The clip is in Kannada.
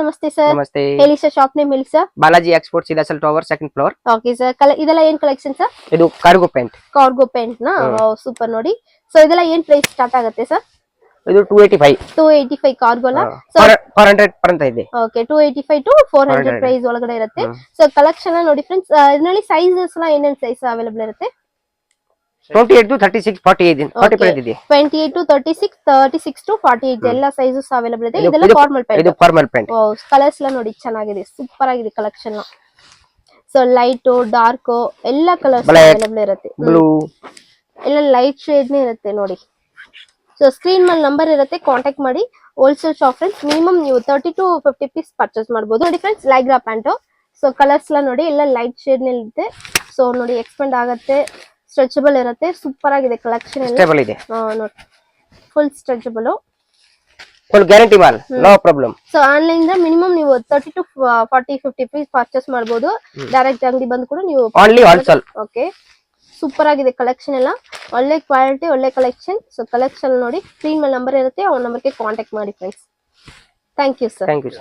ನಮಸ್ತೆ ಸರ್. ನಮಸ್ತೆ. ಹೇಳಿ ಸರ್, ಶಾಪ್ ನೇಮ್ ಹೇಳಿ ಸರ್. ಬಾಲಾಜಿ ಎಕ್ಸ್ಪೋರ್ಟ್ಸ್ ಇಲಾಸಲ್ tower second floor. Okay sir. ಇದೆಲ್ಲ ಏನ್ ಕಲೆಕ್ಷನ್ ಸರ್? ಇದು ಕಾರ್ಗೋ ಪ್ಯಾಂಟ್. ಕಾರ್ಗೋ ಪ್ಯಾಂಟ್ ನ ಸೂಪರ್ ನೋಡಿ. ಸೊ ಇದೆಲ್ಲ ಏನ್ ಪ್ರೈಸ್ ಸ್ಟಾರ್ಟ್ ಆಗುತ್ತೆ ಸರ್? ಇದು 285 ಕಾರ್ಗೋಲ. 400 ಪರ್ಯಂತ ಇದೆ. ಓಕೆ, 285 to 400 ಪ್ರೈಸ್ ಒಳಗಡೆ ಇರುತ್ತೆ. ಸೊ ಕಲೆಕ್ಷನ್ ನೋಡಿ ಫ್ರೆಂಡ್ಸ್, ಇದರಲ್ಲಿ ಸೈಜಸ್ ಎಲ್ಲ ಏನೇನ್ ಸೈಜ್ ಅವೈಲೇಬಲ್ ಇರುತ್ತೆ? 28 to 36 48 ಇದೆ. 28 to 36 36 to 48 ಎಲ್ಲ ಸೈಜಸ್ ಅವೈಲೇಬಲ್ ಇದೆ. ಇದೆಲ್ಲ ಫಾರ್ಮಲ್ ಪ್ಯಾಂಟ್. ಇದು ಫಾರ್ಮಲ್ ಪ್ಯಾಂಟ್. ಕಲರ್ಸ್ ಎಲ್ಲ ನೋಡಿ ಚೆನ್ನಾಗಿದೆ, ಸೂಪರ್ ಆಗಿದೆ ಕಲೆಕ್ಷನ್. ಸೊ ಲೈಟ್, ಡಾರ್ಕ್ ಎಲ್ಲ ಕಲರ್ಸ್ ಅವೈಲೇಬಲ್ ಇರುತ್ತೆ. ಬ್ಲೂ ಎಲ್ಲ ಲೈಟ್ ಶೇಡ್ ನೇ ಇರುತ್ತೆ ನೋಡಿ. ಸೊ ಸ್ಕ್ರೀನ್ ಮೇಲೆ ನಂಬರ್ ಇರುತ್ತೆ, ಕಾಂಟ್ಯಾಕ್ಟ್ ಮಾಡಿ. ಹೋಲ್ಸೇಲ್ ಶಾಪ್ ಫ್ರೆಂಡ್ಸ್, ಮಿನಿಮಮ್ ನೀವು 30 to 50 ಪೀಸ್ ಪರ್ಚೇಸ್ ಮಾಡಬಹುದು. ನೋಡಿ ಫ್ರೆಂಡ್ಸ್, ಲೈಗ್ರಾ ಪ್ಯಾಂಟ್. ಸೊ ಕಲರ್ಸ್ ಎಲ್ಲ ನೋಡಿ, ಎಲ್ಲ ಲೈಟ್ ಶೇಡ್ ನಲ್ಲಿ ಇರುತ್ತೆ. ಸೊ ನೋಡಿ, ಎಕ್ಸ್ಪೆಂಡ್ ಆಗುತ್ತೆ, ಸ್ಟ್ರೆಚಬಲ್ ಇರುತ್ತೆ, ಸೂಪರ್ ಆಗಿದೆ ಕಲೆಕ್ಷನ್ ಎಲ್ಲ. ಸ್ಟೇಬಲ್ ಇದೆ ನೋಡಿ, ಫುಲ್ ಸ್ಟ್ರೆಚಬಲ್, ಫುಲ್ ಗ್ಯಾರಂಟಿ ಮಾಲ್, no problem. So online minimum ನೀವು 30 to 40 50 ಪೀಸ್ ಪರ್ಚೇಸ್ ಮಾಡಬಹುದು. ಡೈರೆಕ್ಟ್ ಅಂಗಡಿ ಬಂದು ಕೂಡ ನೀವು ಓನ್ಲಿ ಹೋಲ್ಸೇಲ್. ಓಕೆ, ಸೂಪರ್ ಆಗಿದೆ ಕಲೆಕ್ಷನ್ ಎಲ್ಲ, ಒಳ್ಳೆ ಕ್ವಾಲಿಟಿ, ಒಳ್ಳೆ ಕಲೆಕ್ಷನ್. ಸೊ ಕಲೆಕ್ಷನ್ ನೋಡಿ, ಸ್ಕ್ರೀನ್ ಮೇಲೆ ನಂಬರ್ ಇರುತ್ತೆ, ಆ ನಂಬರ್ಗೆ ಕಾಂಟ್ಯಾಕ್ಟ್ ಮಾಡಿ friends. Thank you sir. Thank you.